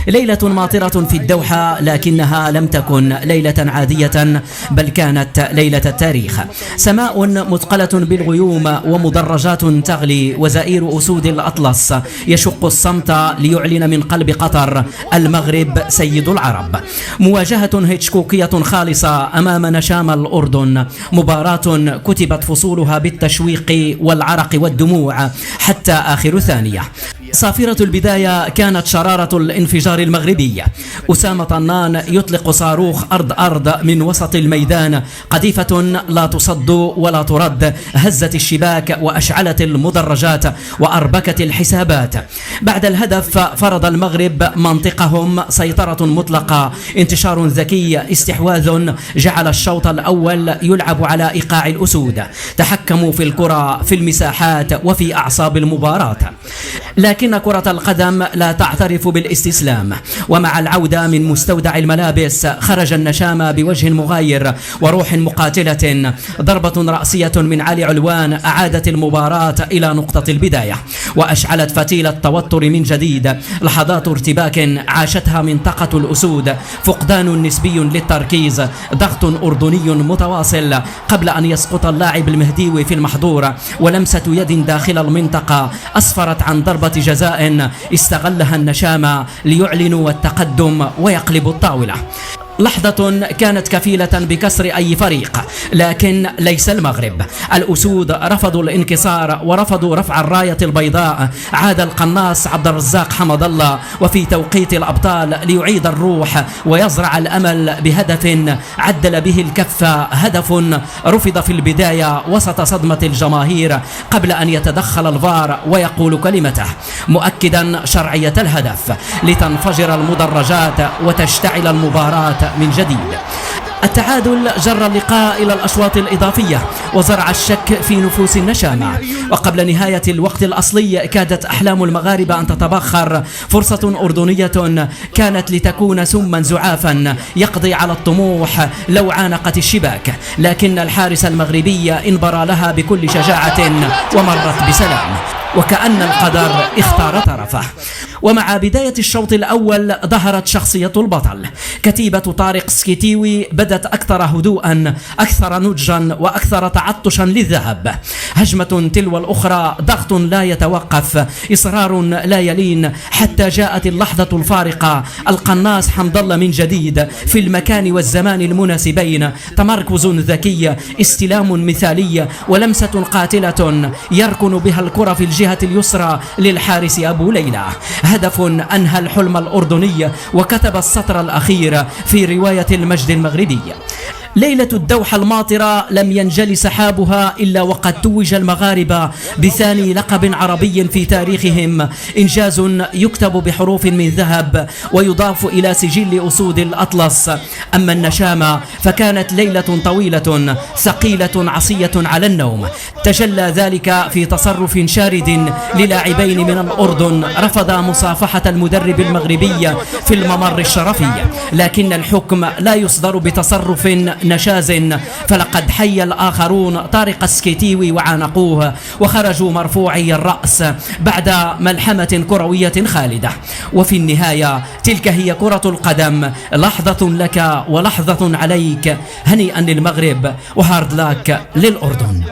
ليلة ماطرة في الدوحة، لكنها لم تكن ليلة عادية بل كانت ليلة التاريخ. سماء مثقلة بالغيوم ومدرجات تغلي وزئير أسود الأطلس يشق الصمت ليعلن من قلب قطر: المغرب سيد العرب. مواجهة هيتشكوكية خالصة أمام نشام الأردن، مباراة كتبت فصولها بالتشويق والعرق والدموع حتى آخر ثانية. صافرة البداية كانت شرارة الانفجار المغربي. أسامة طنان يطلق صاروخ أرض من وسط الميدان، قذيفة لا تصد ولا ترد، هزت الشباك وأشعلت المدرجات وأربكت الحسابات. بعد الهدف فرض المغرب منطقهم، سيطرة مطلقة، انتشار ذكي، استحواذ جعل الشوط الأول يلعب على إيقاع الأسود. تحكموا في الكرة، في المساحات، وفي أعصاب المباراة. لكن كرة القدم لا تعترف بالاستسلام، ومع العودة من مستودع الملابس خرج النشام بوجه مغاير وروح مقاتلة. ضربة رأسية من علي علوان أعادت المباراة إلى نقطة البداية وأشعلت فتيل التوتر من جديد. لحظات ارتباك عاشتها منطقة الأسود، فقدان نسبي للتركيز، ضغط أردني متواصل قبل أن يسقط اللاعب المهديوي في المحظور، ولمسة يد داخل المنطقة أسفرت عن ضربة جزاء استغلها النشام ليعلنوا التقدم ويقلبوا الطاولة. لحظة كانت كفيلة بكسر أي فريق، لكن ليس المغرب. الأسود رفضوا الانكسار ورفضوا رفع الراية البيضاء. عاد القناص عبد الرزاق حمد الله وفي توقيت الأبطال ليعيد الروح ويزرع الأمل بهدف عدل به الكفة، هدف رفض في البداية وسط صدمة الجماهير قبل أن يتدخل الفار ويقول كلمته، مؤكدا شرعية الهدف لتنفجر المدرجات وتشتعل المباراة من جديد. التعادل جر اللقاء إلى الأشواط الإضافية وزرع الشك في نفوس النشامة، وقبل نهاية الوقت الأصلي كادت أحلام المغاربة أن تتبخر. فرصة أردنية كانت لتكون سما زعافا يقضي على الطموح لو عانقت الشباك، لكن الحارس المغربي انبرى لها بكل شجاعة ومرت بسلام، وكأن القدر اختار طرفه. ومع بداية الشوط الأول ظهرت شخصية البطل. كتيبة طارق سكيتيوي بدت أكثر هدوءا، أكثر نضجا، وأكثر تعطشا للذهب. هجمة تلو الأخرى، ضغط لا يتوقف، إصرار لا يلين، حتى جاءت اللحظة الفارقة. القناص حمد الله من جديد في المكان والزمان المناسبين، تمركز ذكي، استلام مثالي، ولمسة قاتلة يركن بها الكرة في الجهة اليسرى للحارس أبو ليلى. هدف أنهى الحلم الأردني وكتب السطر الأخير في رواية المجد المغربي. ليلة الدوحة الماطرة لم ينجل سحابها إلا وقد توج المغاربة بثاني لقب عربي في تاريخهم، إنجاز يكتب بحروف من ذهب ويضاف إلى سجل أسود الأطلس. أما النشامة فكانت ليلة طويلة ثقيلة عصية على النوم، تجلى ذلك في تصرف شارد للاعبين من الأردن رفض مصافحة المدرب المغربي في الممر الشرفي، لكن الحكم لا يصدر بتصرف نشاز، فلقد حي الآخرون طارق السكيتيوي وعانقوه وخرجوا مرفوعي الرأس بعد ملحمة كروية خالدة. وفي النهاية تلك هي كرة القدم، لحظة لك ولحظة عليك. هنيئا للمغرب وهارد لاك للأردن.